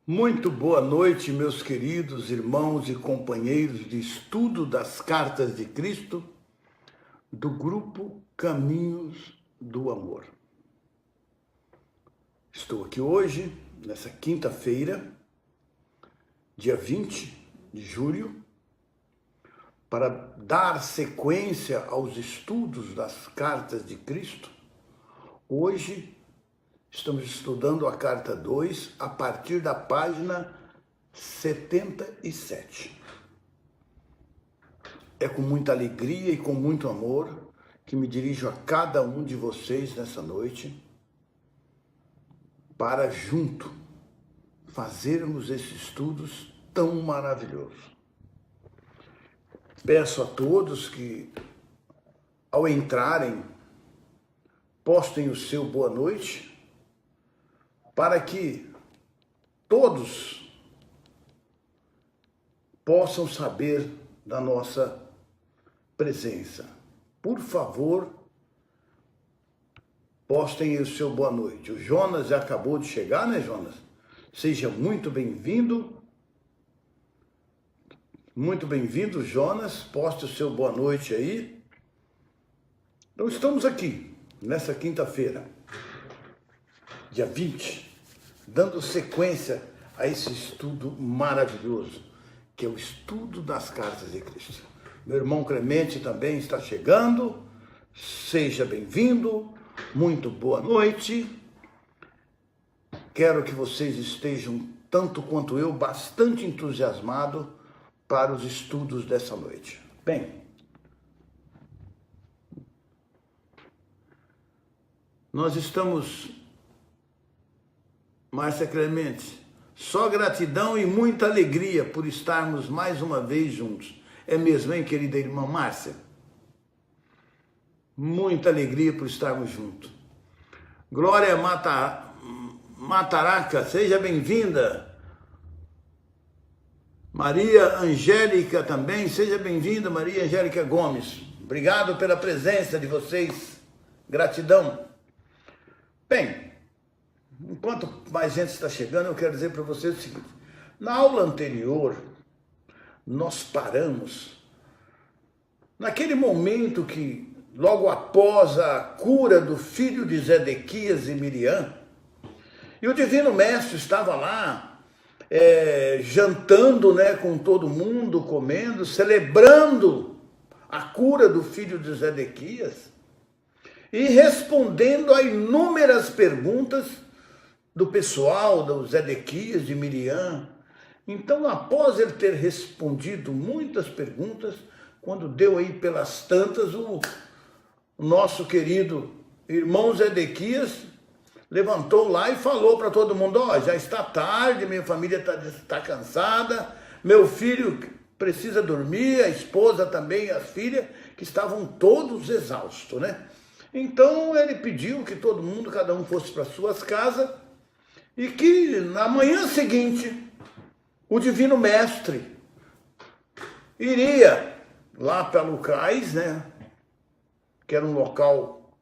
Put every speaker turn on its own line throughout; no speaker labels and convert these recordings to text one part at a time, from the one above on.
Muito boa noite, meus queridos irmãos e companheiros de estudo das Cartas de Cristo, do grupo Caminhos do Amor. Estou aqui hoje, nessa quinta-feira, dia 20 de julho, para dar sequência aos estudos das Cartas de Cristo. Hoje, estamos estudando a carta 2 a partir da página 77. É com muita alegria e com muito amor que me dirijo a cada um de vocês nessa noite para junto fazermos esses estudos tão maravilhosos. Peço a todos que, ao entrarem, postem o seu boa noite, para que todos possam saber da nossa presença. Por favor, postem o seu boa noite. O Jonas já acabou de chegar, né, Jonas? Seja muito bem-vindo. Muito bem-vindo, Jonas. Poste o seu boa noite aí. Então, estamos aqui, nessa quinta-feira, dia 20, dando sequência a esse estudo maravilhoso, que é o estudo das Cartas de Cristo. Meu irmão Clemente também está chegando, seja bem-vindo, muito boa noite. Quero que vocês estejam, tanto quanto eu, bastante entusiasmados para os estudos dessa noite. Bem, nós estamos... Márcia Clemente, só gratidão e muita alegria por estarmos mais uma vez juntos. É mesmo, hein, querida irmã Márcia? Muita alegria por estarmos juntos. Glória Mataraca, seja bem-vinda. Maria Angélica também, seja bem-vinda, Maria Angélica Gomes. Obrigado pela presença de vocês. Gratidão. Bem, enquanto mais gente está chegando, eu quero dizer para vocês o seguinte. Na aula anterior, nós paramos naquele momento que, logo após a cura do filho de Zedequias e Miriam, e o Divino Mestre estava lá, jantando, né, com todo mundo, comendo, celebrando a cura do filho de Zedequias e respondendo a inúmeras perguntas do pessoal, do Zedequias, de Miriam. Então, após ele ter respondido muitas perguntas, quando deu aí pelas tantas, o nosso querido irmão Zedequias levantou lá e falou para todo mundo: ó, já está tarde, minha família está cansada, meu filho precisa dormir, a esposa também, as filhas, que estavam todos exaustos, né? Então, ele pediu que todo mundo, cada um fosse para suas casas, e que na manhã seguinte, o Divino Mestre iria lá para Lucais, né, que era um local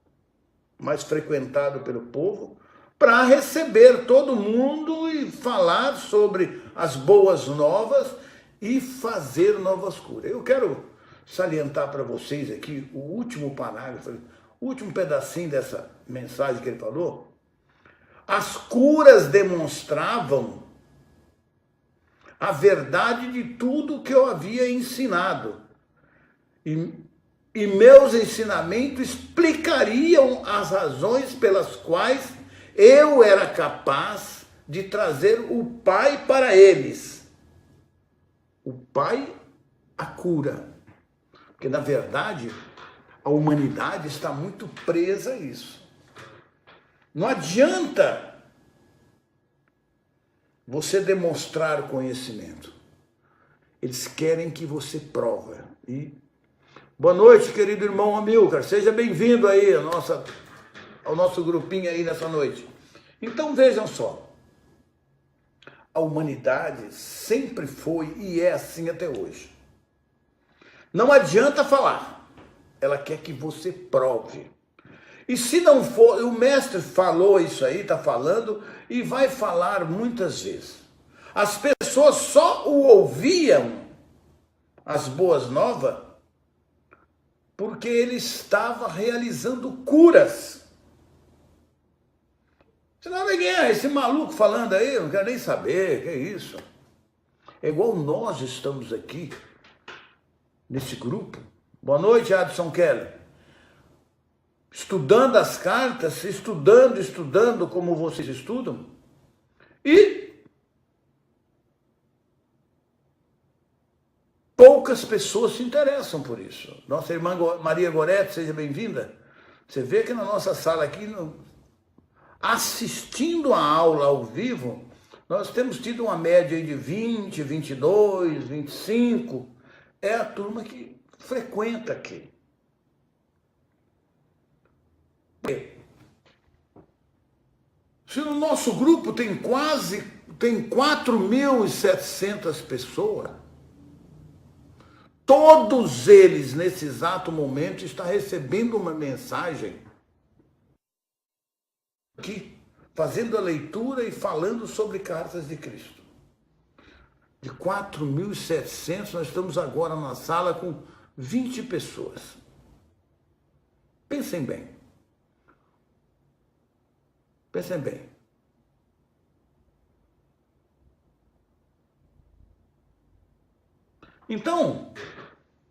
mais frequentado pelo povo, para receber todo mundo e falar sobre as boas novas e fazer novas curas. Eu quero salientar para vocês aqui o último parágrafo, o último pedacinho dessa mensagem que ele falou. As curas demonstravam a verdade de tudo que eu havia ensinado. E meus ensinamentos explicariam as razões pelas quais eu era capaz de trazer o Pai para eles. O Pai, a cura. Porque, na verdade, a humanidade está muito presa a isso. Não adianta você demonstrar conhecimento. Eles querem que você prove. E boa noite, querido irmão Amilcar. Seja bem-vindo aí ao nosso grupinho aí nessa noite. Então vejam só. A humanidade sempre foi e é assim até hoje. Não adianta falar. Ela quer que você prove. E se não for, o mestre falou isso aí, está falando, e vai falar muitas vezes. As pessoas só o ouviam, as boas novas, porque ele estava realizando curas. Senão ninguém, esse maluco falando aí, eu não quero nem saber, que é isso? É igual nós estamos aqui, nesse grupo. Boa noite, Adson Kelly. Estudando as cartas, estudando como vocês estudam. E poucas pessoas se interessam por isso. Nossa irmã Maria Goretti, seja bem-vinda. Você vê que na nossa sala aqui, assistindo a aula ao vivo, nós temos tido uma média de 20, 22, 25. É a turma que frequenta aqui. Se no nosso grupo tem 4.700 pessoas, todos eles, nesse exato momento, estão recebendo uma mensagem aqui, fazendo a leitura e falando sobre cartas de Cristo. De 4.700, nós estamos agora na sala com 20 pessoas. Pensem bem. Pensem bem. Então,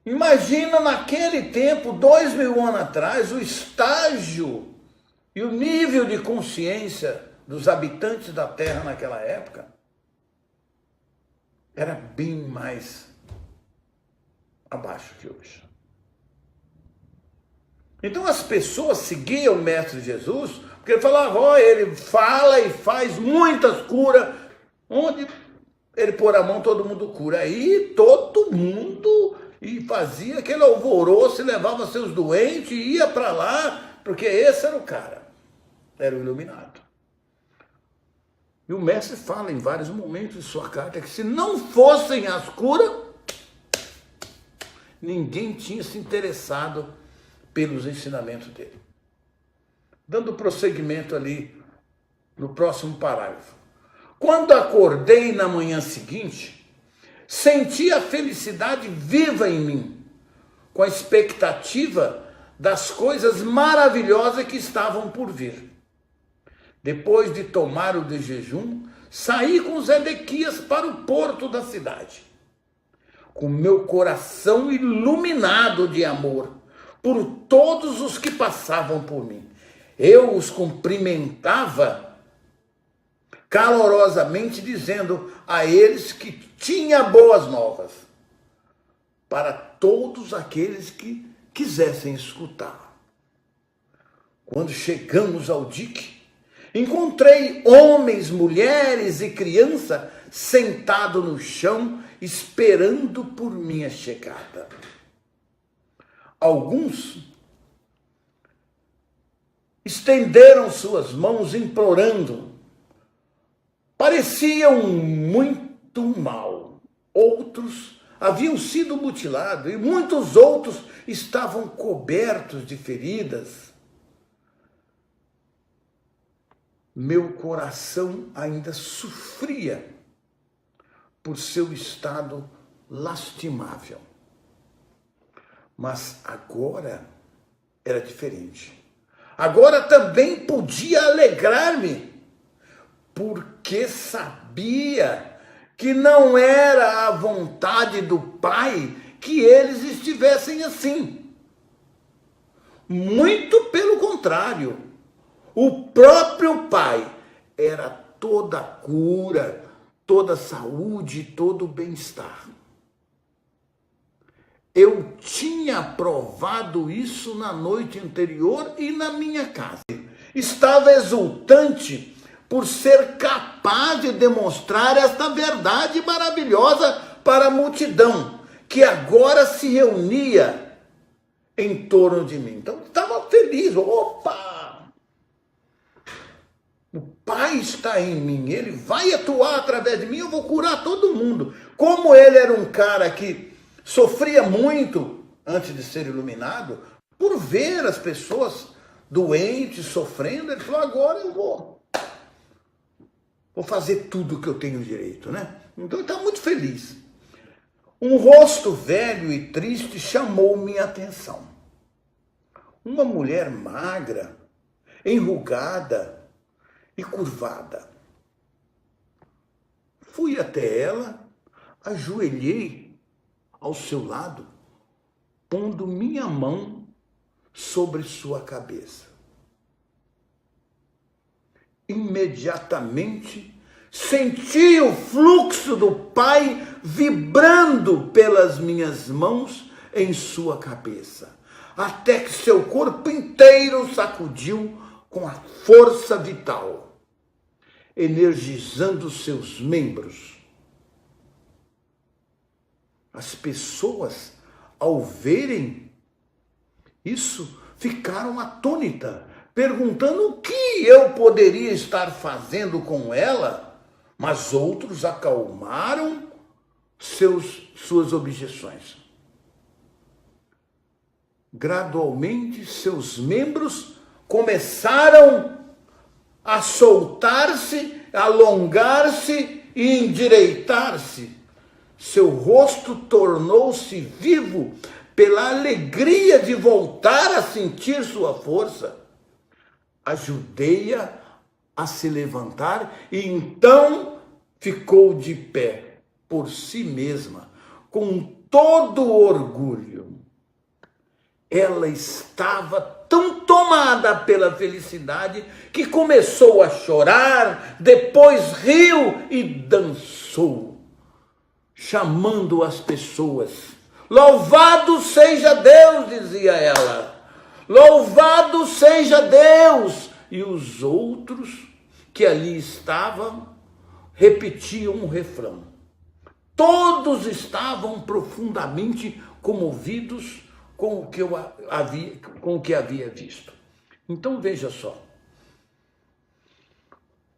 imagina naquele tempo, 2.000 anos atrás, o estágio e o nível de consciência dos habitantes da Terra naquela época era bem mais abaixo que hoje. Então as pessoas seguiam o Mestre Jesus, porque ele falava, ele fala e faz muitas curas, onde ele pôr a mão, todo mundo cura. Aí todo mundo e fazia aquele alvoroço, levava seus doentes, ia para lá, porque esse era o cara, era o iluminado. E o mestre fala em vários momentos de sua carta que se não fossem as curas, ninguém tinha se interessado pelos ensinamentos dele. Dando prosseguimento ali no próximo parágrafo. Quando acordei na manhã seguinte, senti a felicidade viva em mim, com a expectativa das coisas maravilhosas que estavam por vir. Depois de tomar o de jejum, saí com Zedequias para o porto da cidade, com meu coração iluminado de amor por todos os que passavam por mim. Eu os cumprimentava calorosamente, dizendo a eles que tinha boas novas para todos aqueles que quisessem escutar. Quando chegamos ao dique, encontrei homens, mulheres e criança sentado no chão, esperando por minha chegada. Alguns estenderam suas mãos implorando. Pareciam muito mal. Outros haviam sido mutilados e muitos outros estavam cobertos de feridas. Meu coração ainda sofria por seu estado lastimável. Mas agora era diferente. Agora também podia alegrar-me, porque sabia que não era a vontade do Pai que eles estivessem assim. Muito pelo contrário, o próprio Pai era toda a cura, toda a saúde, todo o bem-estar. Eu tinha provado isso na noite anterior e na minha casa. Estava exultante por ser capaz de demonstrar esta verdade maravilhosa para a multidão, que agora se reunia em torno de mim. Então, estava feliz. Opa! O Pai está em mim, Ele vai atuar através de mim, eu vou curar todo mundo. Como ele era um cara que sofria muito antes de ser iluminado, por ver as pessoas doentes, sofrendo, ele falou, agora eu vou vou fazer tudo que eu tenho direito, né? Então ele está muito feliz. Um rosto velho e triste chamou minha atenção. Uma mulher magra, enrugada e curvada. Fui até ela, ajoelhei ao seu lado, pondo minha mão sobre sua cabeça. Imediatamente senti o fluxo do Pai vibrando pelas minhas mãos em sua cabeça, até que seu corpo inteiro sacudiu com a força vital, energizando seus membros. As pessoas, ao verem isso, ficaram atônitas, perguntando o que eu poderia estar fazendo com ela, mas outros acalmaram suas objeções. Gradualmente, seus membros começaram a soltar-se, alongar-se e endireitar-se. Seu rosto tornou-se vivo pela alegria de voltar a sentir sua força. Ajudei-a a se levantar e então ficou de pé por si mesma, com todo o orgulho. Ela estava tão tomada pela felicidade que começou a chorar, depois riu e dançou, chamando as pessoas. Louvado seja Deus, dizia ela. Louvado seja Deus! E os outros que ali estavam repetiam um refrão. Todos estavam profundamente comovidos com o que havia visto. Então veja só.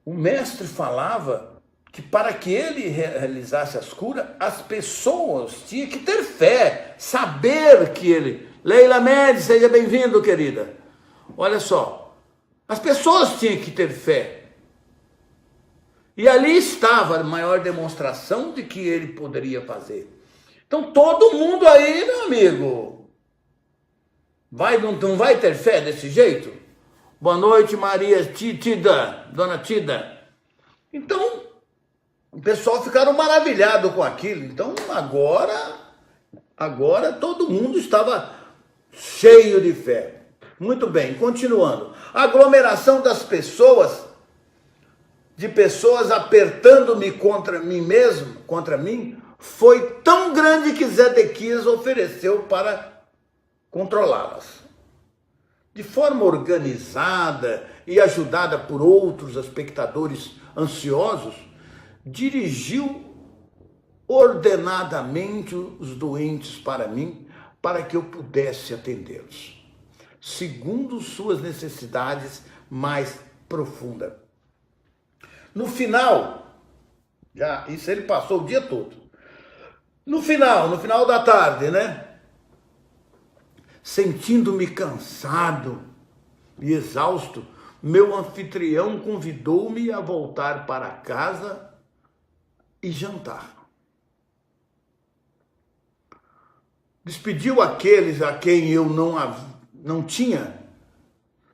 O mestre falava que para que ele realizasse as curas, as pessoas tinham que ter fé, saber que ele... Leila Mendes, seja bem-vindo, querida. Olha só, as pessoas tinham que ter fé. E ali estava a maior demonstração de que ele poderia fazer. Então todo mundo aí, meu amigo, não vai ter fé desse jeito? Boa noite, Maria Tida, Dona Tida. Então, o pessoal ficaram maravilhado com aquilo. Então, agora todo mundo estava cheio de fé. Muito bem, continuando. A aglomeração das pessoas, de pessoas apertando-me contra mim mesmo, contra mim, foi tão grande que Zedequias ofereceu para controlá-las. De forma organizada e ajudada por outros espectadores ansiosos, dirigiu ordenadamente os doentes para mim, para que eu pudesse atendê-los, segundo suas necessidades mais profundas. No final, isso ele passou o dia todo. No final da tarde, né? Sentindo-me cansado e exausto, meu anfitrião convidou-me a voltar para casa e jantar. Despediu aqueles a quem eu não tinha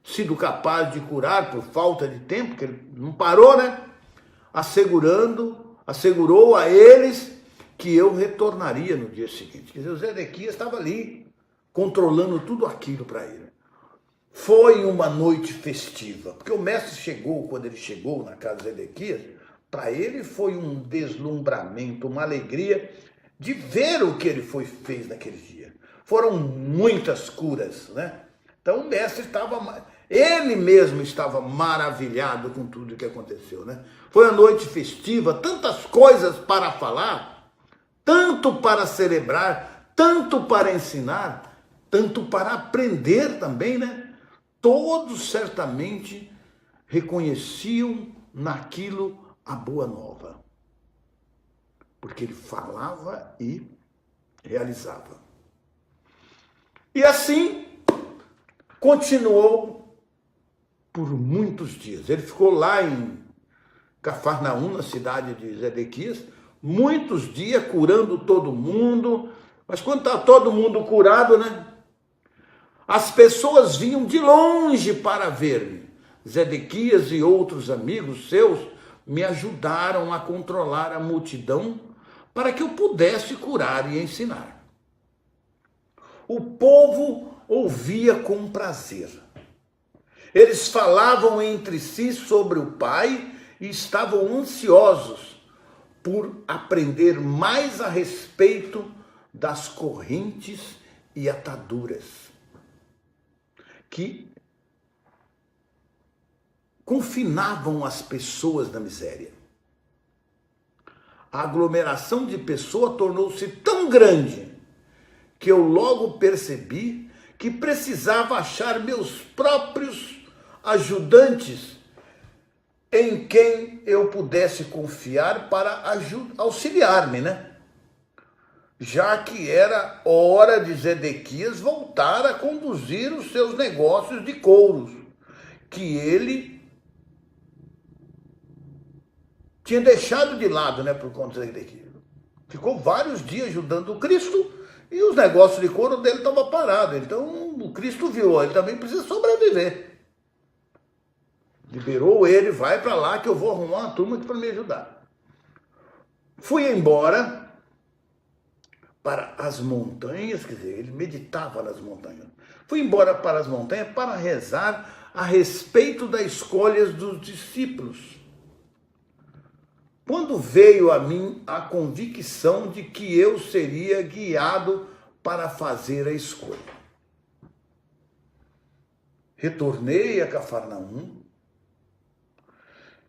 sido capaz de curar por falta de tempo, que ele não parou, né? Assegurou a eles que eu retornaria no dia seguinte. Quer dizer, o Zedequias estava ali, controlando tudo aquilo para ele. Foi uma noite festiva, porque o mestre quando ele chegou na casa de Zedequias, para ele foi um deslumbramento, uma alegria de ver o que ele fez naquele dia. Foram muitas curas, né? Então o mestre ele mesmo estava maravilhado com tudo que aconteceu, né? Foi uma noite festiva, tantas coisas para falar, tanto para celebrar, tanto para ensinar, tanto para aprender também, né? Todos certamente reconheciam naquilo a boa nova, porque ele falava e realizava. E assim continuou por muitos dias. Ele ficou lá Cafarnaum, na cidade de Zedequias, muitos dias curando todo mundo, mas quando está todo mundo curado, né? As pessoas vinham de longe para ver-me. Zedequias e outros amigos seus me ajudaram a controlar a multidão para que eu pudesse curar e ensinar. O povo ouvia com prazer. Eles falavam entre si sobre o Pai e estavam ansiosos por aprender mais a respeito das correntes e ataduras que confinavam as pessoas na miséria. A aglomeração de pessoas tornou-se tão grande que eu logo percebi que precisava achar meus próprios ajudantes em quem eu pudesse confiar para auxiliar-me, né? Já que era hora de Zedequias voltar a conduzir os seus negócios de couros, que ele tinha deixado de lado, né, por conta de Zedequias. Ficou vários dias ajudando o Cristo e os negócios de couro dele estavam parados. Então o Cristo viu, ele também precisa sobreviver. Liberou ele, vai para lá que eu vou arrumar uma turma para me ajudar. Fui embora para as montanhas, quer dizer, ele meditava nas montanhas. Fui embora para as montanhas para rezar a respeito das escolhas dos discípulos. Quando veio a mim a convicção de que eu seria guiado para fazer a escolha. Retornei a Cafarnaum,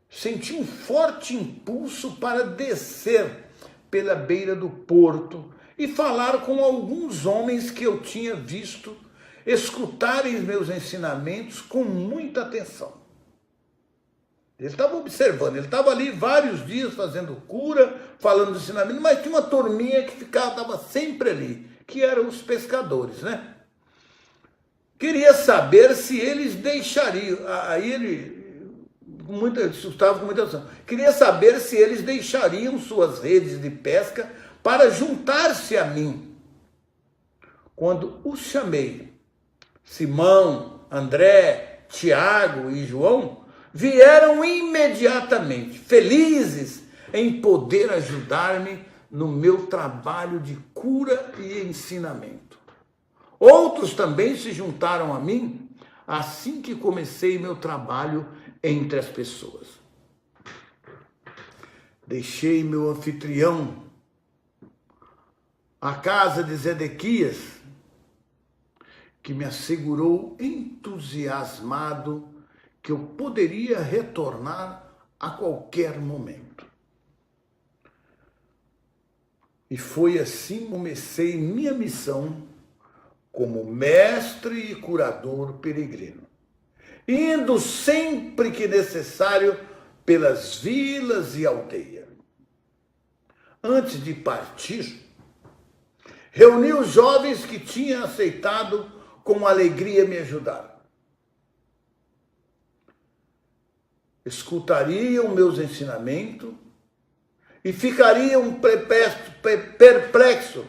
senti um forte impulso para descer pela beira do porto e falar com alguns homens que eu tinha visto escutarem meus ensinamentos com muita atenção. Ele estava observando, ele estava ali vários dias fazendo cura, falando de ensinamento, mas tinha uma turminha que estava sempre ali, que eram os pescadores, né? Queria saber se eles deixariam, aí ele estava com muita atenção, queria saber se eles deixariam suas redes de pesca para juntar-se a mim. Quando os chamei, Simão, André, Tiago e João, vieram imediatamente, felizes em poder ajudar-me no meu trabalho de cura e ensinamento. Outros também se juntaram a mim assim que comecei meu trabalho entre as pessoas. Deixei meu anfitrião, a casa de Zedequias, que me assegurou entusiasmado que eu poderia retornar a qualquer momento. E foi assim que comecei minha missão como mestre e curador peregrino, indo sempre que necessário pelas vilas e aldeias. Antes de partir, reuni os jovens que tinham aceitado com alegria me ajudar. Escutariam meus ensinamentos e ficariam perplexos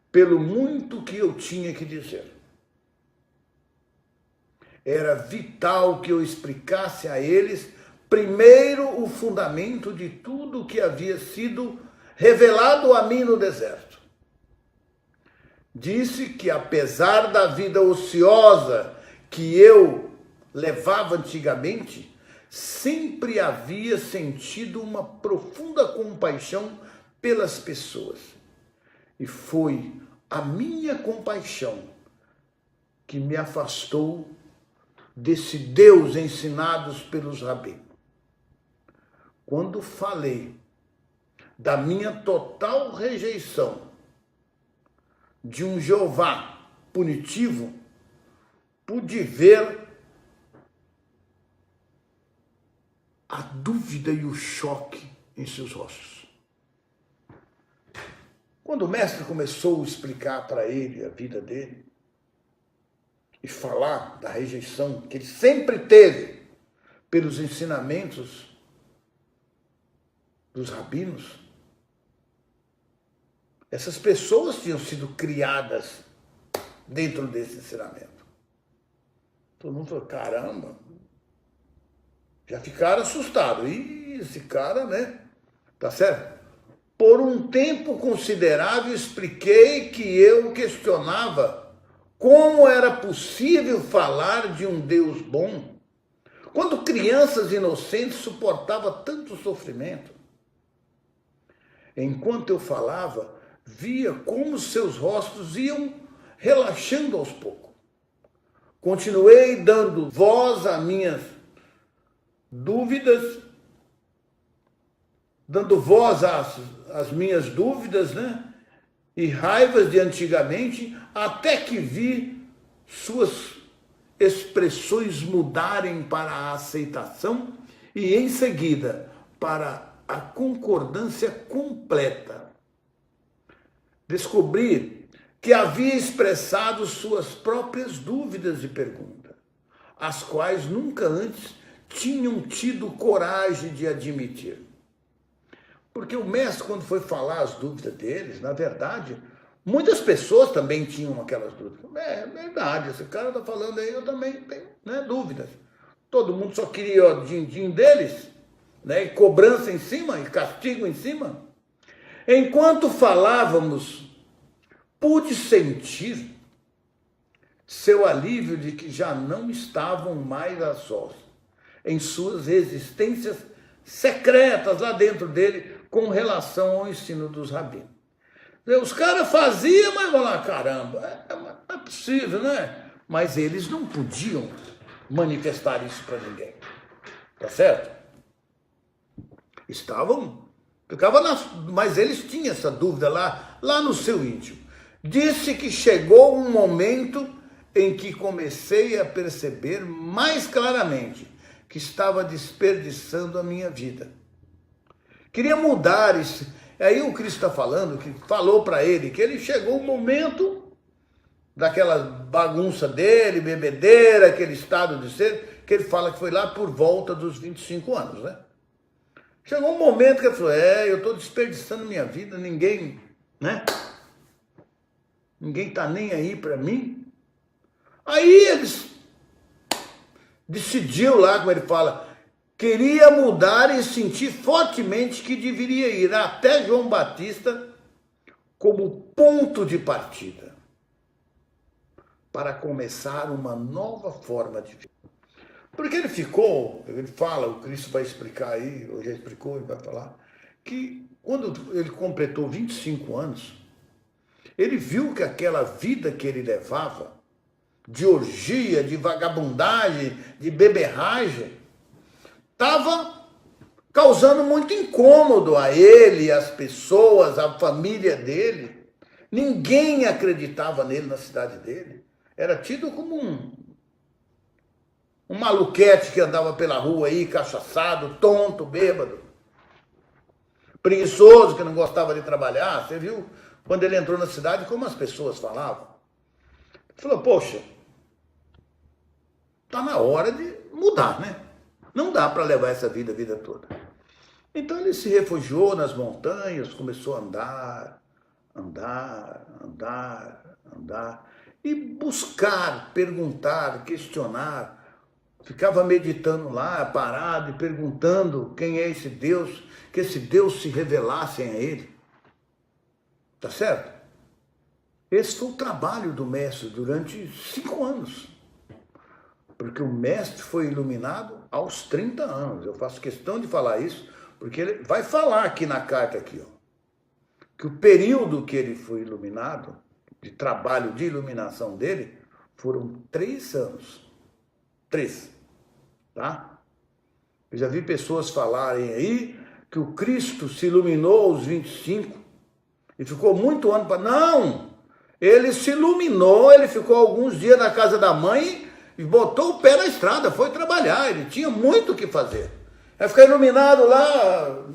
pelo muito que eu tinha que dizer. Era vital que eu explicasse a eles primeiro o fundamento de tudo o que havia sido revelado a mim no deserto. Disse que apesar da vida ociosa que eu levava antigamente, sempre havia sentido uma profunda compaixão pelas pessoas. E foi a minha compaixão que me afastou desse Deus ensinados pelos rabinos. Quando falei da minha total rejeição de um Jeová punitivo, pude ver a dúvida e o choque em seus rostos. Quando o mestre começou a explicar para ele a vida dele e falar da rejeição que ele sempre teve pelos ensinamentos dos rabinos. Essas pessoas tinham sido criadas dentro desse ensinamento. Todo mundo falou, caramba, já ficaram assustados. E esse cara, né? Tá certo? Por um tempo considerável, expliquei que eu questionava como era possível falar de um Deus bom quando crianças inocentes suportavam tanto sofrimento. Enquanto eu falava, via como seus rostos iam relaxando aos poucos. Continuei dando voz às minhas dúvidas, né? E raivas de antigamente, até que vi suas expressões mudarem para a aceitação e, em seguida, para a concordância completa. Descobri que havia expressado suas próprias dúvidas e perguntas, as quais nunca antes tinham tido coragem de admitir. Porque o mestre, quando foi falar as dúvidas deles, na verdade, muitas pessoas também tinham aquelas dúvidas. É verdade, esse cara está falando aí, eu também tenho, né, dúvidas. Todo mundo só queria o din-din deles, né, e cobrança em cima, e castigo em cima. Enquanto falávamos, pude sentir seu alívio de que já não estavam mais a sós em suas resistências secretas lá dentro dele com relação ao ensino dos rabinos. Os caras faziam, mas vão lá, caramba, não é possível, né? Mas eles não podiam manifestar isso para ninguém, tá certo? Mas eles tinham essa dúvida lá no seu íntimo. Disse que chegou um momento em que comecei a perceber mais claramente que estava desperdiçando a minha vida. Queria mudar isso. Aí o Cristo está falando, que falou para ele, que ele chegou um momento daquela bagunça dele, bebedeira, aquele estado de ser, que ele fala que foi lá por volta dos 25 anos, né? Chegou um momento que ele falou, eu estou desperdiçando minha vida, ninguém, né? Ninguém está nem aí para mim. Aí eles decidiu lá, como ele fala, queria mudar e sentir fortemente que deveria ir até João Batista como ponto de partida para começar uma nova forma de vida. Porque ele fala, o Cristo vai explicar aí, ou já explicou, ele vai falar, que quando ele completou 25 anos, ele viu que aquela vida que ele levava, de orgia, de vagabundagem, de beberragem, estava causando muito incômodo a ele, às pessoas, à família dele. Ninguém acreditava nele na cidade dele. Era tido como um maluquete que andava pela rua aí, cachaçado, tonto, bêbado, preguiçoso, que não gostava de trabalhar. Você viu quando ele entrou na cidade como as pessoas falavam? Ele falou, poxa, está na hora de mudar, né? Não dá para levar essa vida a vida toda. Então ele se refugiou nas montanhas, começou a andar e buscar, perguntar, questionar. Ficava meditando lá, parado e perguntando quem é esse Deus, que esse Deus se revelasse a ele. Tá certo? Esse foi o trabalho do mestre durante 5 anos. Porque o mestre foi iluminado aos 30 anos. Eu faço questão de falar isso, porque ele vai falar aqui na carta, aqui, ó, que o período que ele foi iluminado, de trabalho de iluminação dele, foram 3 anos. 3. Tá? Eu já vi pessoas falarem aí que o Cristo se iluminou aos 25 e ficou muito ano para... Não! Ele se iluminou, ele ficou alguns dias na casa da mãe e botou o pé na estrada, foi trabalhar, ele tinha muito o que fazer. Vai ficar iluminado lá,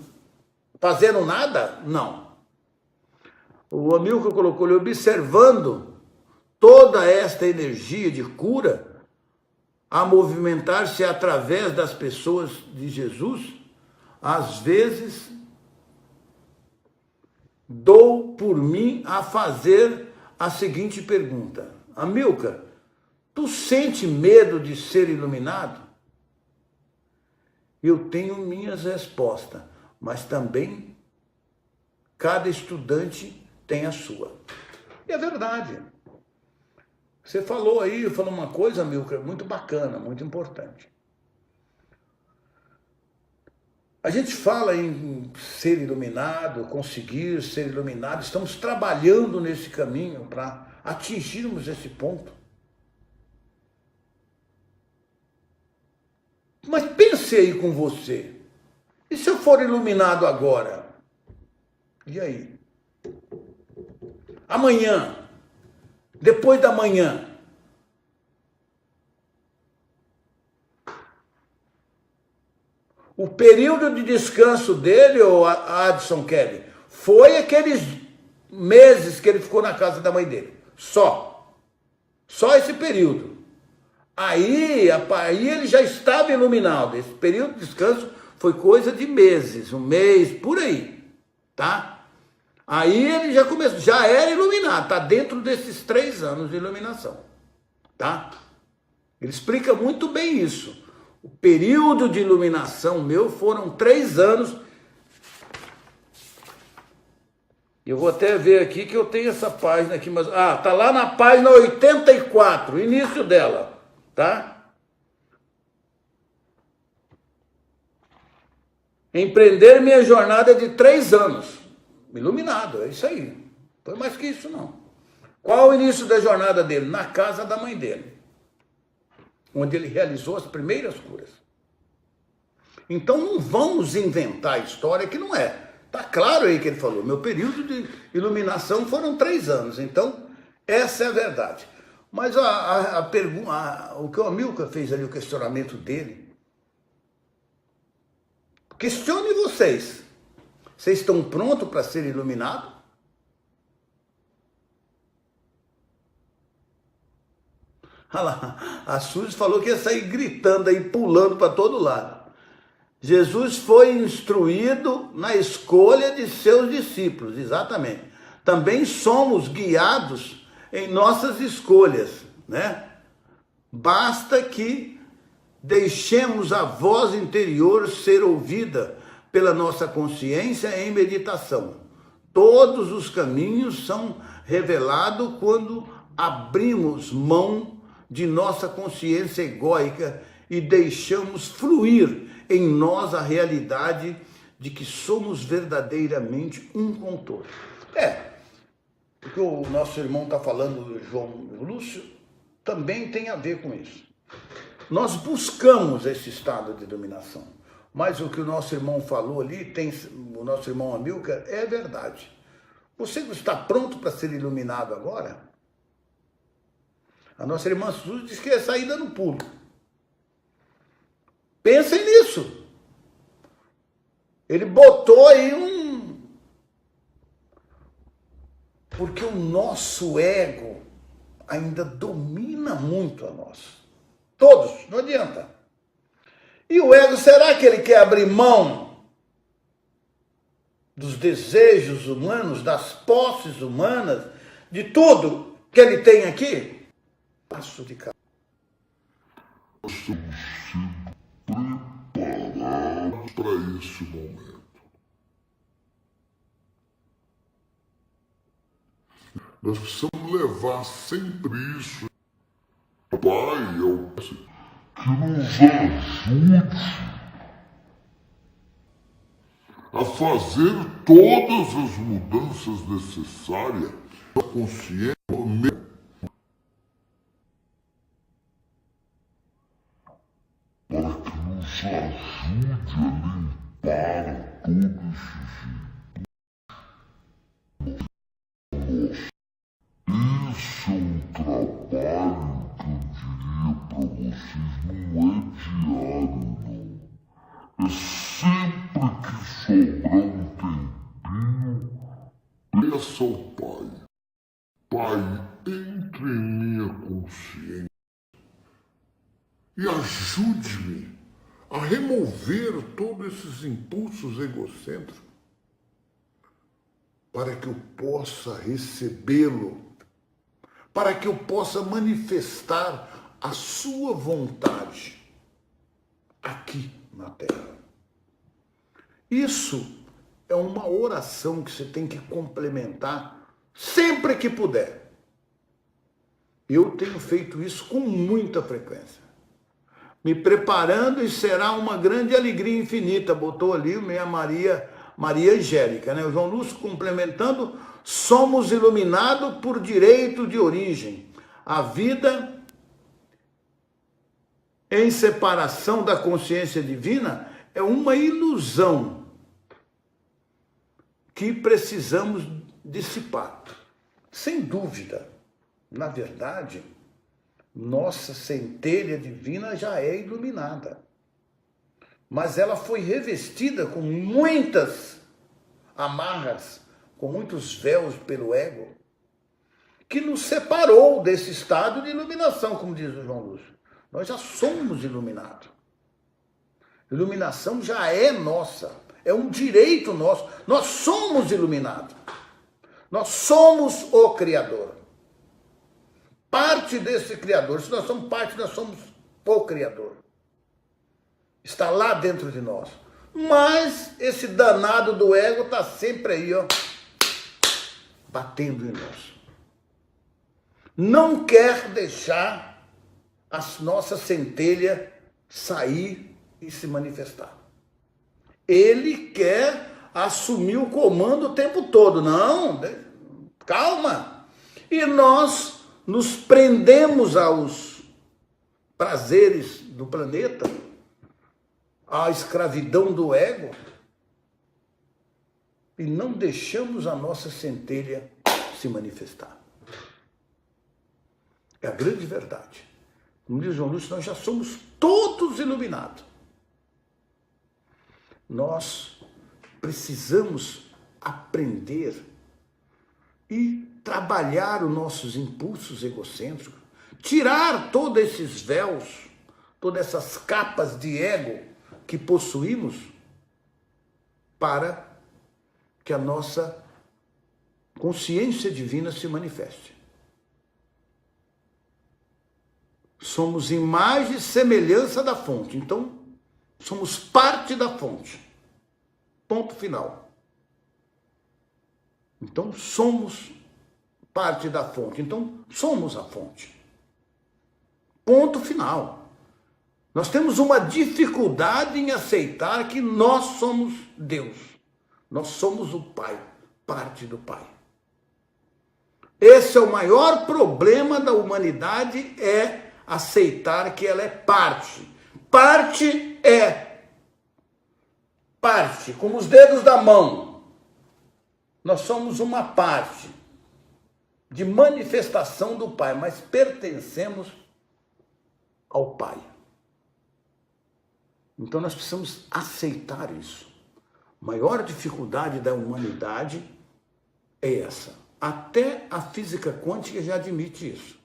fazendo nada? Não. O Amilcar colocou ele observando toda esta energia de cura a movimentar-se através das pessoas de Jesus, às vezes dou por mim a fazer a seguinte pergunta: Amilcar, tu sente medo de ser iluminado? Eu tenho minhas respostas, mas também cada estudante tem a sua. E é verdade. Você falou uma coisa, Amilcar, muito bacana, muito importante. A gente fala em ser iluminado, conseguir ser iluminado, estamos trabalhando nesse caminho para atingirmos esse ponto. Mas pense aí com você, e se eu for iluminado agora? E aí? Amanhã? Depois da manhã? O período de descanso dele, ô Adson Kelly, foi aqueles meses que ele ficou na casa da mãe dele. Só esse período. Aí ele já estava iluminado. Esse período de descanso foi coisa de meses, um mês, por aí, tá? Aí ele já começou, já era iluminado, está dentro desses 3 anos de iluminação, tá? Ele explica muito bem isso. O período de iluminação meu foram 3 anos. Eu vou até ver aqui que eu tenho essa página aqui, mas tá lá na página 84, início dela, tá? Empreender minha jornada de 3 anos. Iluminado, é isso aí. Não foi mais que isso, não. Qual o início da jornada dele? Na casa da mãe dele, onde ele realizou as primeiras curas. Então não vamos inventar história que não é. Está claro aí que ele falou, meu período de iluminação foram 3 anos, então essa é a verdade. Mas a pergunta, o que o Amilcar fez ali, o questionamento dele, questione vocês. Vocês estão prontos para ser iluminados? Olha lá, a Suzy falou que ia sair gritando aí, pulando para todo lado. Jesus foi instruído na escolha de seus discípulos, exatamente. Também somos guiados em nossas escolhas, né? Basta que deixemos a voz interior ser ouvida pela nossa consciência em meditação. Todos os caminhos são revelados quando abrimos mão de nossa consciência egóica e deixamos fluir em nós a realidade de que somos verdadeiramente um com todos. O que o nosso irmão está falando, João Lúcio, também tem a ver com isso. Nós buscamos esse estado de iluminação, mas o que o nosso irmão falou ali, o nosso irmão Amilcar, é verdade. Você está pronto para ser iluminado agora? A nossa irmã Suzy diz que é sair dando pulo. Pensem nisso. Ele botou aí porque o nosso ego ainda domina muito a nós. Todos, não adianta. E o ego, será que ele quer abrir mão dos desejos humanos, das posses humanas, de tudo que ele tem aqui? Passo de cada.
Nós estamos sendo preparados para esse momento. Nós precisamos levar sempre isso. Pai é o que nos ajude a fazer todas as mudanças necessárias na consciência, para que nos ajude a limpar todos esses. Esse é um trabalho que eu diria para vocês, não é diário, não. É sempre que sobrar um tempinho, peça ao Pai. Pai, entre em minha consciência e ajude-me a remover todos esses impulsos egocêntricos.
para que eu possa recebê-lo, para que eu possa manifestar a sua vontade aqui na terra. Isso é uma oração que você tem que complementar sempre que puder. Eu tenho feito isso com muita frequência. Me preparando, e será uma grande alegria infinita. Botou ali minha Maria Angélica, né? O João Lúcio complementando: somos iluminados por direito de origem. A vida em separação da consciência divina é uma ilusão que precisamos dissipar. Sem dúvida, na verdade, nossa centelha divina já é iluminada. Mas ela foi revestida com muitas amarras, com muitos véus pelo ego, que nos separou desse estado de iluminação, como diz o João Lúcio. Nós já somos iluminados. Iluminação já é nossa, é um direito nosso. Nós somos iluminados. Nós somos o Criador. Parte desse Criador. Se nós somos parte, nós somos o Criador. Está lá dentro de nós. Mas esse danado do ego está sempre aí, ó, batendo em nós. Não quer deixar a nossa centelha sair e se manifestar. Ele quer assumir o comando o tempo todo. Não, calma. E nós nos prendemos aos prazeres do planeta, à escravidão do ego, e não deixamos a nossa centelha se manifestar. É a grande verdade. Como diz João Lúcio, nós já somos todos iluminados. Nós precisamos aprender e trabalhar os nossos impulsos egocêntricos, tirar todos esses véus, todas essas capas de ego que possuímos, para que a nossa consciência divina se manifeste. Somos imagem e semelhança da fonte, então somos parte da fonte. Ponto final. Então somos parte da fonte, então somos a fonte. Ponto final. Nós temos uma dificuldade em aceitar que nós somos Deus. Nós somos o Pai, parte do Pai. Esse é o maior problema da humanidade, é aceitar que ela é parte. Parte é parte, como os dedos da mão. Nós somos uma parte de manifestação do Pai, mas pertencemos ao Pai. Então nós precisamos aceitar isso. A maior dificuldade da humanidade é essa. Até a física quântica já admite isso.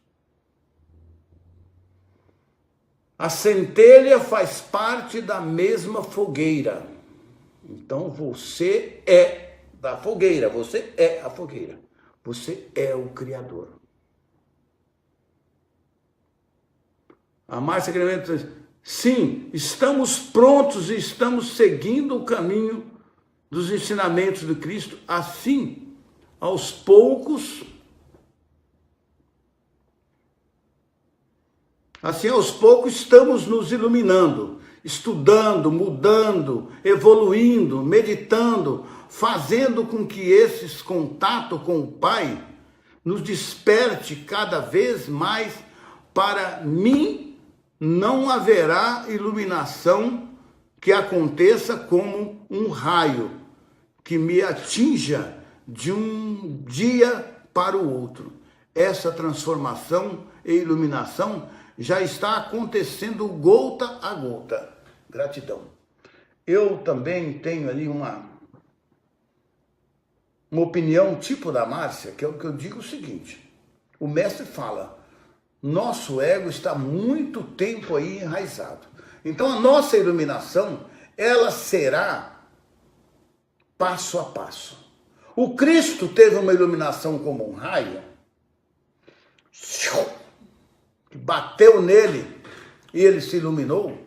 A centelha faz parte da mesma fogueira. Então você é da fogueira, você é a fogueira. Você é o Criador. A Márcia Clemente diz: sim, estamos prontos e estamos seguindo o caminho dos ensinamentos do Cristo. Assim, aos poucos estamos nos iluminando, estudando, mudando, evoluindo, meditando, fazendo com que esse contato com o Pai nos desperte cada vez mais. Para mim, não haverá iluminação que aconteça como um raio que me atinja de um dia para o outro. Essa transformação e iluminação já está acontecendo gota a gota. Gratidão. Eu também tenho ali uma opinião tipo da Márcia, que é o que eu digo o seguinte: o mestre fala, nosso ego está muito tempo aí enraizado. Então a nossa iluminação, ela será passo a passo. O Cristo teve uma iluminação como um raio, que bateu nele e ele se iluminou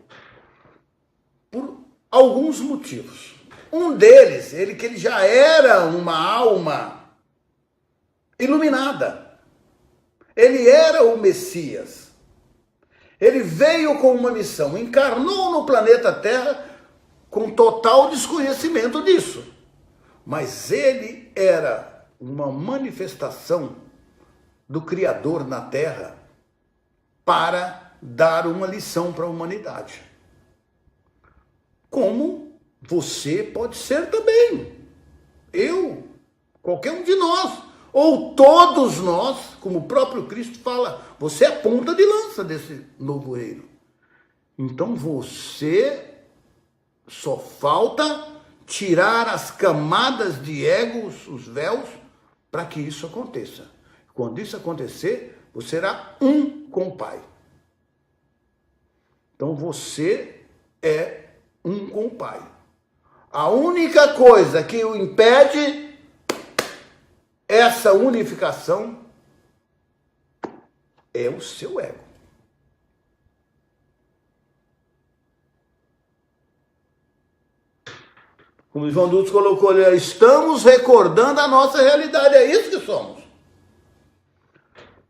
por alguns motivos. Um deles, que ele já era uma alma iluminada. Ele era o Messias. Ele veio com uma missão, encarnou no planeta Terra com total desconhecimento disso. Mas ele era uma manifestação do Criador na Terra para dar uma lição para a humanidade. Como você pode ser também. Eu, qualquer um de nós, ou todos nós, como o próprio Cristo fala, você é a ponta de lança desse novo reino. Então você só falta tirar as camadas de egos, os véus, para que isso aconteça. Quando isso acontecer, você será um com o Pai. Então você é um com o Pai. A única coisa que o impede essa unificação é o seu ego. Como João Dulce colocou ali, estamos recordando a nossa realidade, é isso que somos.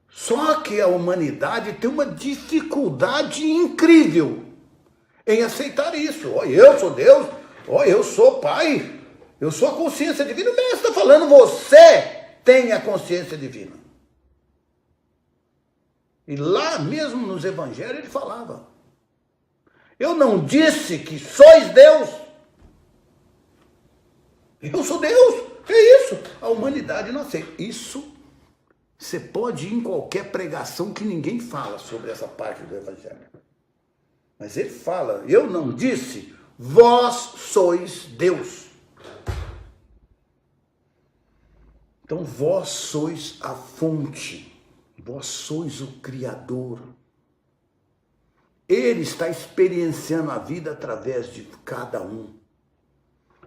Só que a humanidade tem uma dificuldade incrível em aceitar isso. Ó, eu sou Deus, ó, eu sou Pai, eu sou a consciência divina. Mas está falando, você tem a consciência divina. E lá mesmo nos evangelhos ele falava, eu não disse que sois Deus. Eu sou Deus, é isso. A humanidade não aceita. Isso você pode ir em qualquer pregação que ninguém fala sobre essa parte do evangelho. Mas ele fala, eu não disse, vós sois Deus. Então vós sois a fonte, vós sois o Criador. Ele está experienciando a vida através de cada um.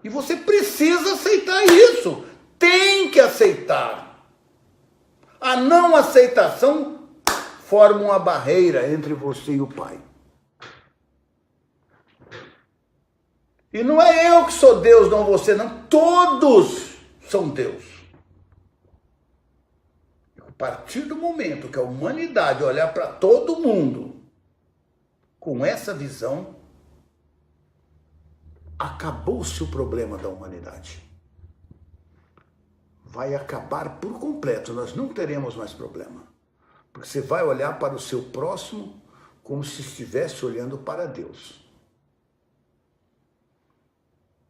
E você precisa aceitar isso. Tem que aceitar. A não aceitação forma uma barreira entre você e o Pai. E não é eu que sou Deus, não você, não. Todos são Deus. A partir do momento que a humanidade olhar para todo mundo com essa visão, acabou-se o problema da humanidade. Vai acabar por completo, nós não teremos mais problema. Porque você vai olhar para o seu próximo como se estivesse olhando para Deus.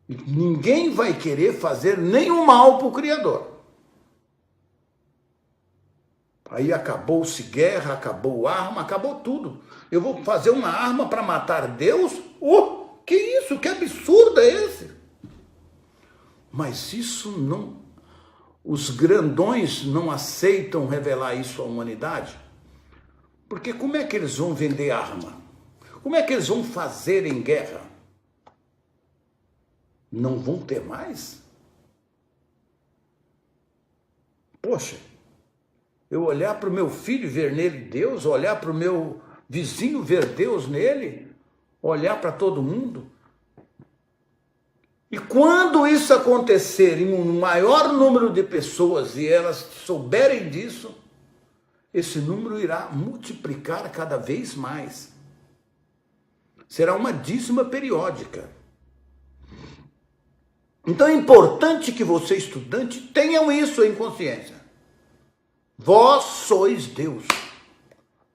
E ninguém vai querer fazer nenhum mal para o Criador. Aí acabou-se guerra, acabou arma, acabou tudo. Eu vou fazer uma arma para matar Deus? Que isso? Que absurdo é esse? Mas isso não... Os grandões não aceitam revelar isso à humanidade. Porque como é que eles vão vender arma? Como é que eles vão fazer em guerra? Não vão ter mais? Poxa, eu olhar para o meu filho e ver nele Deus, olhar para o meu vizinho ver Deus nele, olhar para todo mundo. E quando isso acontecer em um maior número de pessoas e elas souberem disso, esse número irá multiplicar cada vez mais. Será uma dízima periódica. Então é importante que você, estudante, tenham isso em consciência. Vós sois Deus.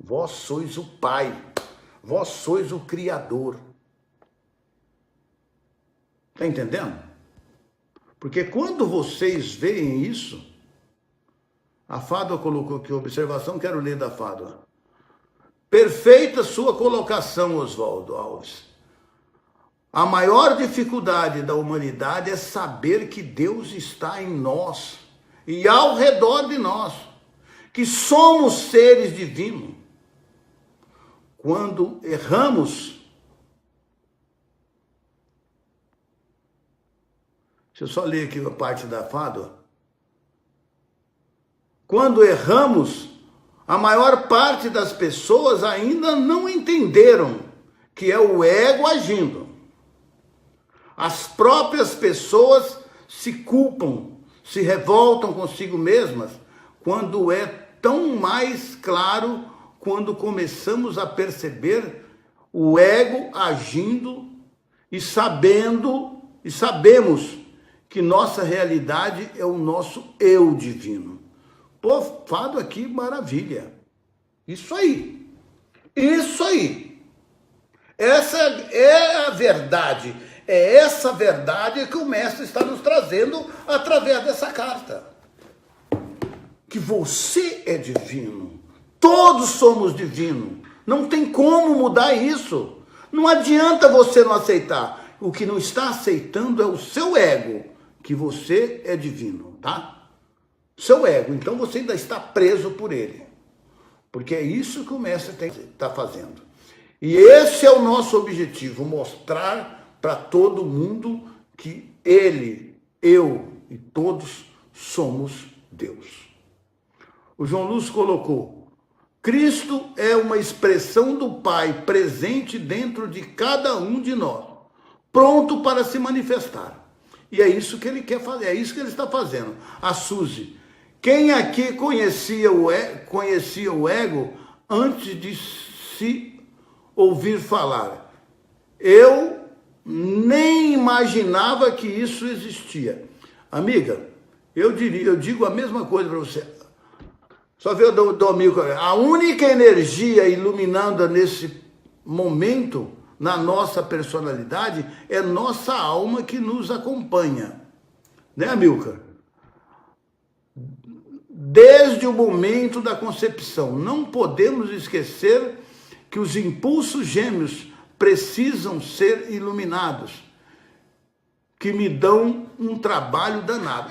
Vós sois o Pai. Vós sois o Criador. Está entendendo? Porque quando vocês veem isso, a Fádua colocou aqui, observação, quero ler da Fádua. Perfeita sua colocação, Oswaldo Alves. A maior dificuldade da humanidade é saber que Deus está em nós e ao redor de nós, que somos seres divinos. Quando erramos, deixa eu só ler aqui a parte da Fádua. quando erramos, a maior parte das pessoas ainda não entenderam que é o ego agindo. As próprias pessoas se culpam, se revoltam consigo mesmas, quando é tão mais claro quando começamos a perceber o ego agindo e sabemos que nossa realidade é o nosso eu divino. Pô, fado aqui, maravilha. Isso aí. Isso aí. Essa é a verdade. É essa verdade que o mestre está nos trazendo através dessa carta. Que você é divino. Todos somos divinos. Não tem como mudar isso. Não adianta você não aceitar. O que não está aceitando é o seu ego, que você é divino, tá? Seu ego. Então você ainda está preso por ele. Porque é isso que o mestre está fazendo. E esse é o nosso objetivo, mostrar para todo mundo que ele, eu e todos somos Deus. O João Lúcio colocou: Cristo é uma expressão do Pai presente dentro de cada um de nós, pronto para se manifestar. E é isso que ele quer fazer, é isso que ele está fazendo. A Suzy: quem aqui conhecia o ego antes de se ouvir falar? Eu nem imaginava que isso existia. Amiga, eu digo a mesma coisa para você. Só vê o Domingo. A única energia iluminando nesse momento, na nossa personalidade, é nossa alma que nos acompanha. Né, Amilcar? Desde o momento da concepção. Não podemos esquecer que os impulsos gêmeos precisam ser iluminados, que me dão um trabalho danado.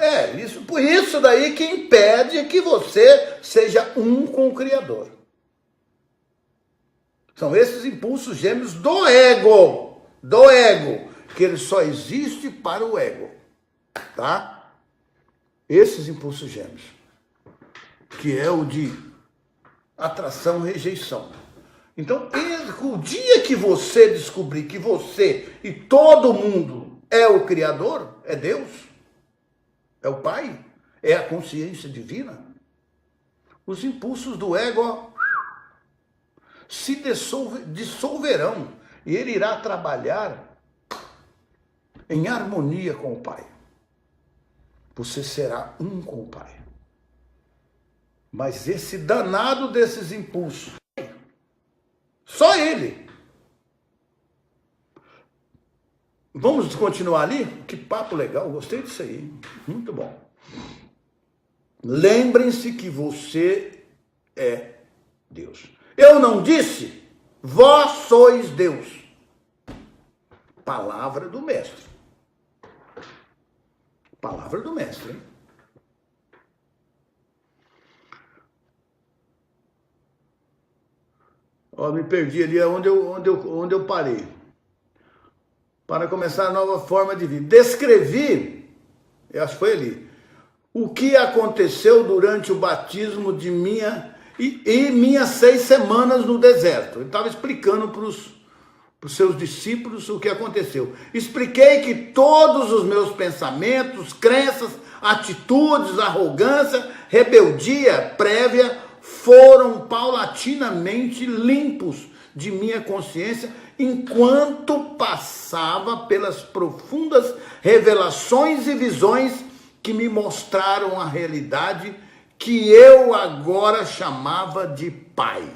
Por isso daí que impede que você seja um com o Criador. São esses impulsos gêmeos do ego, que ele só existe para o ego, tá? Esses impulsos gêmeos, que é o de atração, rejeição. Então, o dia que você descobrir que você e todo mundo é o Criador, é Deus, é o Pai, é a consciência divina, os impulsos do ego se dissolverão e ele irá trabalhar em harmonia com o Pai. Você será um com o Pai. Mas esse danado desses impulsos, só ele. Vamos continuar ali? Que papo legal, gostei disso aí. Muito bom. Lembrem-se que você é Deus. Eu não disse, vós sois Deus. Palavra do mestre. Palavra do mestre, hein? Me perdi ali onde eu parei. Para começar a nova forma de vida. Descrevi, eu acho que foi ali, o que aconteceu durante o batismo de minhas 6 semanas no deserto. Ele estava explicando para os seus discípulos o que aconteceu. Expliquei que todos os meus pensamentos, crenças, atitudes, arrogância, rebeldia prévia foram paulatinamente limpos de minha consciência enquanto passava pelas profundas revelações e visões que me mostraram a realidade que eu agora chamava de Pai.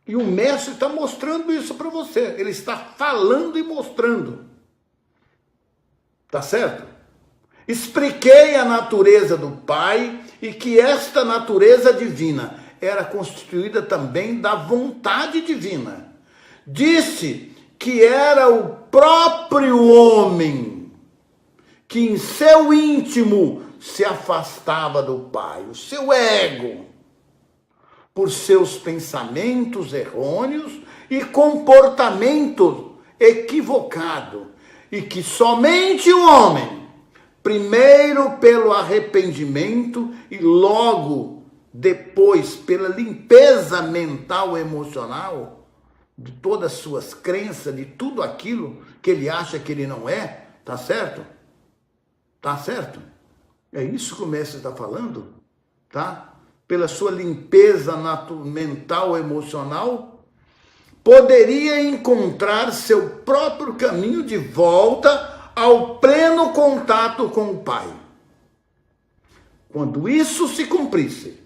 E o mestre está mostrando isso para você. Ele está falando e mostrando. Tá certo? Expliquei a natureza do Pai e que esta natureza divina era constituída também da vontade divina. Disse que era o próprio homem que em seu íntimo se afastava do Pai, o seu ego, por seus pensamentos errôneos e comportamento equivocado, e que somente o homem primeiro pelo arrependimento e logo depois pela limpeza mental e emocional de todas as suas crenças, de tudo aquilo que ele acha que ele não é, tá certo? Tá certo? É isso que o mestre está falando, tá? Pela sua limpeza mental e emocional, poderia encontrar seu próprio caminho de volta ao pleno contato com o Pai. Quando isso se cumprisse,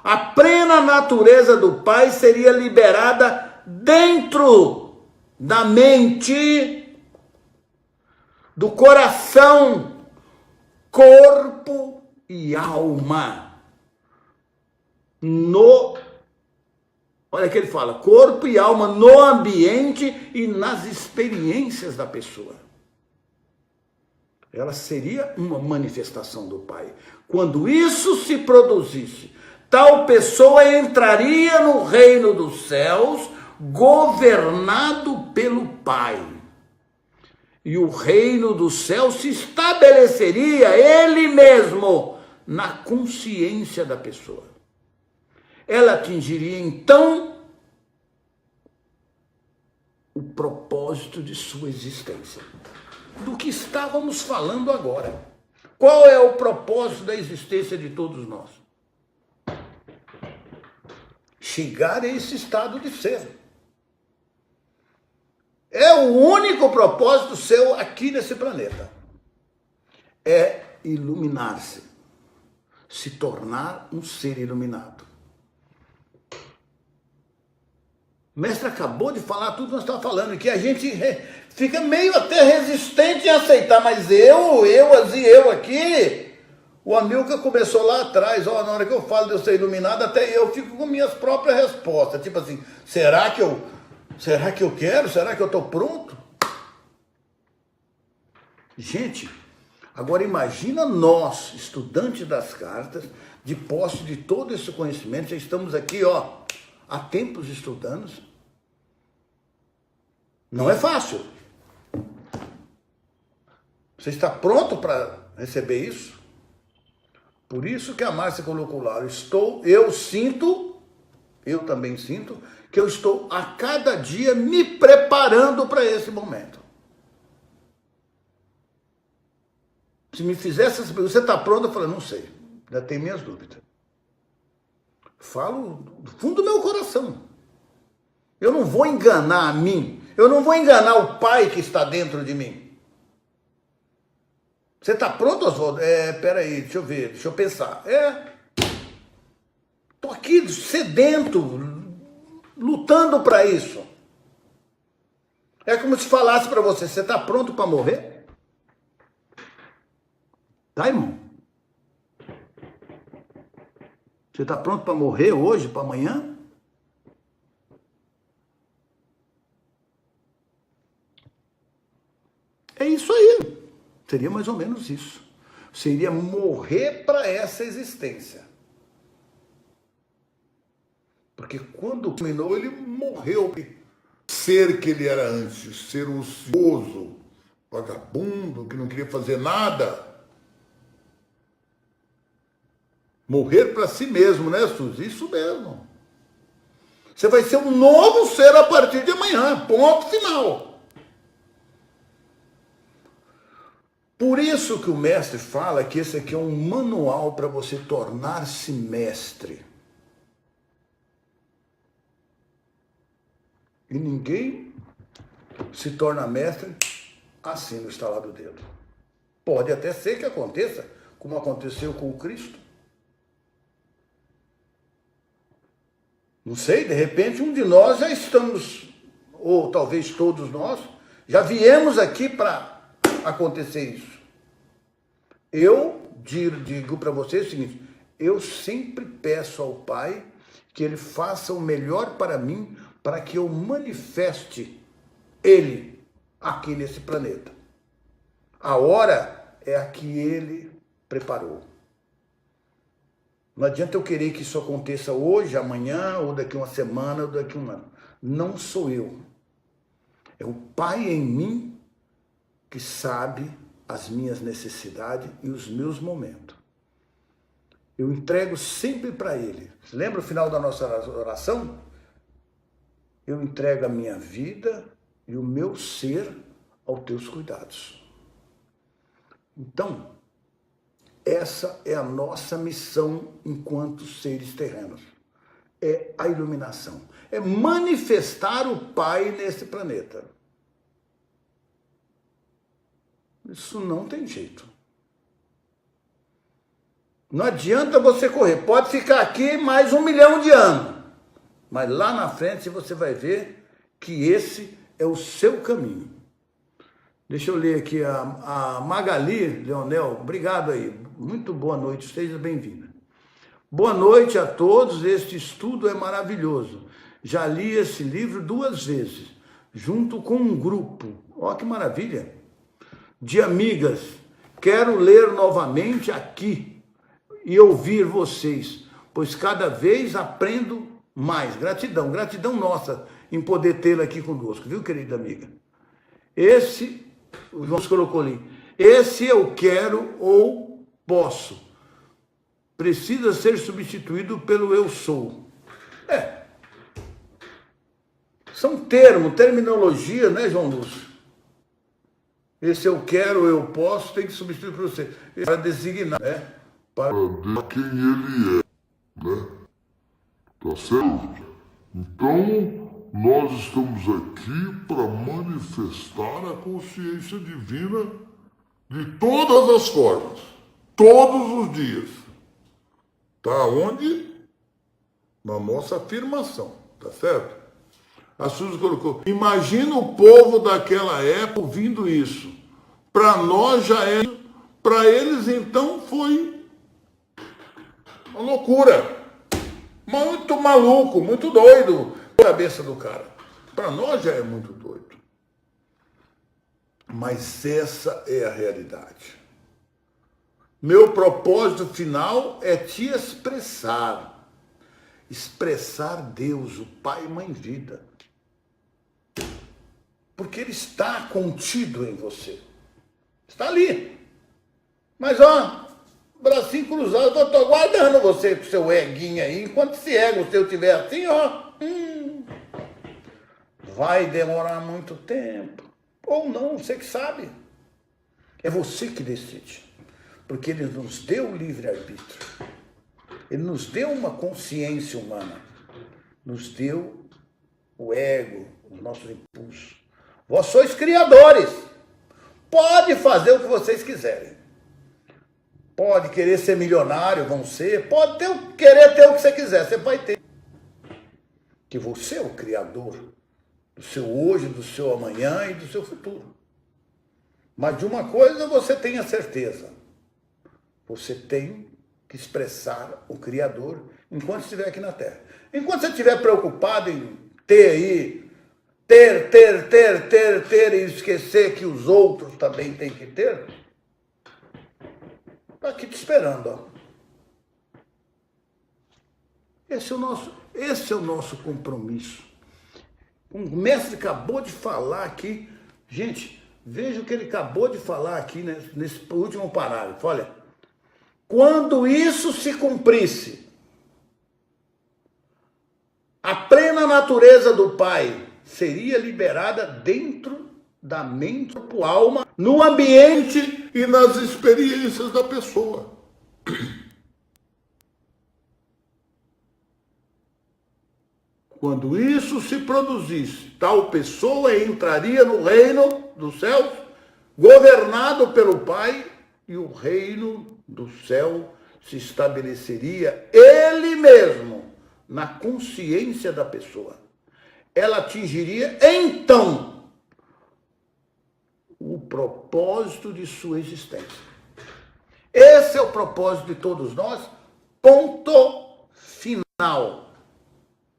a plena natureza do Pai seria liberada dentro da mente, do coração, corpo e alma. Olha que ele fala, corpo e alma no ambiente e nas experiências da pessoa. Ela seria uma manifestação do Pai. Quando isso se produzisse, tal pessoa entraria no reino dos céus, governado pelo Pai. E o reino dos céus se estabeleceria ele mesmo na consciência da pessoa. Ela atingiria então o propósito de sua existência. Do que estávamos falando agora. Qual é o propósito da existência de todos nós? Chegar a esse estado de ser. É o único propósito seu aqui nesse planeta. É iluminar-se. Se tornar um ser iluminado. O mestre acabou de falar tudo que nós estávamos falando, que a gente fica meio até resistente em aceitar, mas eu aqui, o Amilcar começou lá atrás, na hora que eu falo de eu ser iluminado, até eu fico com minhas próprias respostas, tipo assim, será que eu quero? Será que eu estou pronto? Gente, agora imagina nós, estudantes das cartas, de posse de todo esse conhecimento, já estamos aqui, há tempos estudando. Não é fácil. Você está pronto para receber isso? Por isso que a Márcia colocou lá, eu também sinto, que eu estou a cada dia me preparando para esse momento. Se me fizesse essa pergunta, você está pronto? Eu falo, não sei, ainda tenho minhas dúvidas. Falo do fundo do meu coração. Eu não vou enganar a mim. Eu não vou enganar o Pai que está dentro de mim. Você está pronto, Oswaldo? Peraí, deixa eu ver, deixa eu pensar. Estou aqui sedento, lutando para isso. É como se falasse para você, você está pronto para morrer? Tá, irmão? Você está pronto para morrer hoje, para amanhã? É isso aí. Seria mais ou menos isso. Seria morrer para essa existência. Porque quando terminou, ele morreu. Ser que ele era antes, ser ocioso, vagabundo, que não queria fazer nada. Morrer para si mesmo, né, Suzy? Isso mesmo. Você vai ser um novo ser a partir de amanhã. Ponto final. Por isso que o mestre fala que esse aqui é um manual para você tornar-se mestre. E ninguém se torna mestre assim no estalar do dedo. Pode até ser que aconteça, como aconteceu com o Cristo. Não sei, de repente um de nós já estamos, ou talvez todos nós, já viemos aqui para acontecer isso. Eu digo para vocês o seguinte, eu sempre peço ao Pai que Ele faça o melhor para mim, para que eu manifeste Ele aqui nesse planeta. A hora é a que Ele preparou. Não adianta eu querer que isso aconteça hoje, amanhã, ou daqui uma semana, ou daqui um ano. Não sou eu. É o Pai em mim que sabe as minhas necessidades e os meus momentos. Eu entrego sempre para Ele. Lembra o final da nossa oração? Eu entrego a minha vida e o meu ser aos teus cuidados. Então, essa é a nossa missão enquanto seres terrenos. É a iluminação. É manifestar o Pai nesse planeta. Isso não tem jeito. Não adianta você correr. Pode ficar aqui mais 1 milhão de anos. Mas lá na frente você vai ver que esse é o seu caminho. Deixa eu ler aqui a Magali Leonel. Obrigado aí. Muito boa noite. Seja bem-vinda. Boa noite a todos. Este estudo é maravilhoso. Já li esse livro 2 vezes, junto com um grupo. Olha que maravilha. De amigas. Quero ler novamente aqui e ouvir vocês, pois cada vez aprendo mais. Gratidão, gratidão nossa em poder tê-la aqui conosco, viu, querida amiga? Esse, o João colocou ali, esse eu quero ou posso. Precisa ser substituído pelo eu sou. São terminologia, né, João Lúcio? Esse eu quero, eu posso, tem que substituir para você. Para designar, né? Para
quem ele é, né? Tá certo? Então, nós estamos aqui para manifestar a consciência divina de todas as formas, todos os dias. Tá onde? Na nossa afirmação, tá certo? A Suzy colocou, imagina o povo daquela época ouvindo isso. Para nós já é, para eles então foi uma loucura. Muito maluco, muito doido a cabeça do cara. Para nós já é muito doido. Mas essa é a realidade. Meu propósito final é te expressar. Expressar Deus, o Pai e Mãe Vida. Porque Ele está contido em você. Está ali. Mas, ó, bracinho cruzado, eu estou aguardando você com o seu eguinho aí. Enquanto esse ego seu estiver assim, ó, vai demorar muito tempo. Ou não, você que sabe. É você que decide. Porque Ele nos deu o livre-arbítrio. Ele nos deu uma consciência humana. Nos deu o ego, os nossos impulsos. Vós sois criadores. Pode fazer o que vocês quiserem. Pode querer ser milionário, vão ser. Pode querer ter o que você quiser, você vai ter. Que você é o criador do seu hoje, do seu amanhã e do seu futuro. Mas de uma coisa você tenha certeza. Você tem que expressar o Criador enquanto estiver aqui na Terra. Enquanto você estiver preocupado em ter aí, ter e esquecer que os outros também têm que ter, está aqui te esperando, ó. Esse é o nosso compromisso. O mestre acabou de falar aqui, gente, veja o que ele acabou de falar aqui nesse último parágrafo, olha. Quando isso se cumprisse, a plena natureza do Pai seria liberada dentro da mente, corpo, alma, no ambiente e nas experiências da pessoa. Quando isso se produzisse, tal pessoa entraria no reino dos céus, governado pelo Pai, e o reino do céu se estabeleceria ele mesmo na consciência da pessoa. Ela atingiria, então, o propósito de sua existência. Esse é o propósito de todos nós, ponto final.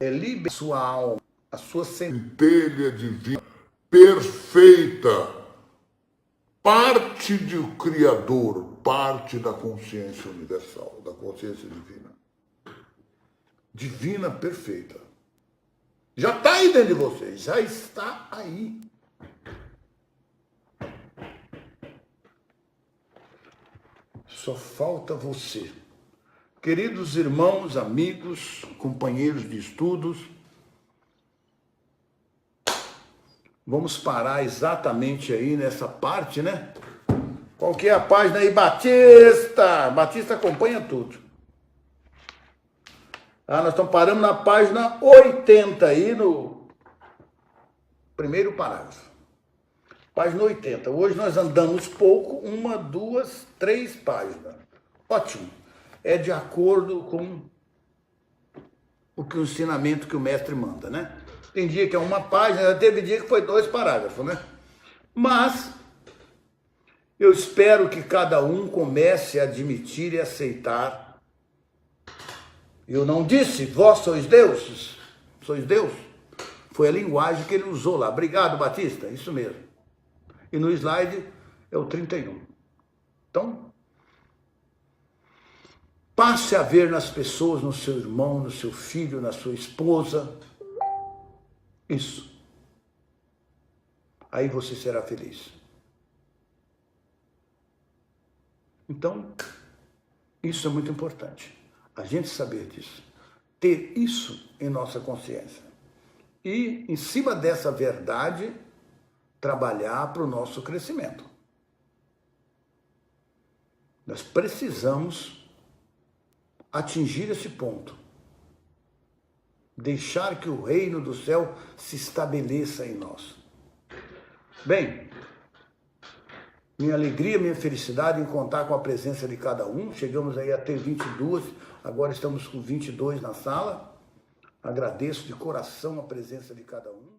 É liberar sua alma, a sua centelha divina, perfeita, parte do Criador, parte da consciência universal, da consciência divina. Divina perfeita. Já está aí dentro de você, já está aí.
Só falta você. Queridos irmãos, amigos, companheiros de estudos, vamos parar exatamente aí nessa parte, né? Qual que é a página aí? Batista! Batista acompanha tudo. Nós estamos parando na página 80 aí, no primeiro parágrafo. Página 80. Hoje nós andamos pouco, 1, 2, 3 páginas. Ótimo. É de acordo com o ensinamento que o mestre manda, né? Tem dia que é uma página, teve dia que foi 2 parágrafos, né? Mas eu espero que cada um comece a admitir e aceitar. Eu não disse, vós sois deuses, sois Deus. Foi a linguagem que ele usou lá. Obrigado, Batista, isso mesmo. E no slide é o 31. Então, passe a ver nas pessoas, no seu irmão, no seu filho, na sua esposa. Isso. Aí você será feliz. Então, isso é muito importante. A gente saber disso. Ter isso em nossa consciência. E, em cima dessa verdade, trabalhar para o nosso crescimento. Nós precisamos atingir esse ponto. Deixar que o reino do céu se estabeleça em nós. Bem, minha alegria, minha felicidade em contar com a presença de cada um. Chegamos aí a ter 22, agora estamos com 22 na sala. Agradeço de coração a presença de cada um.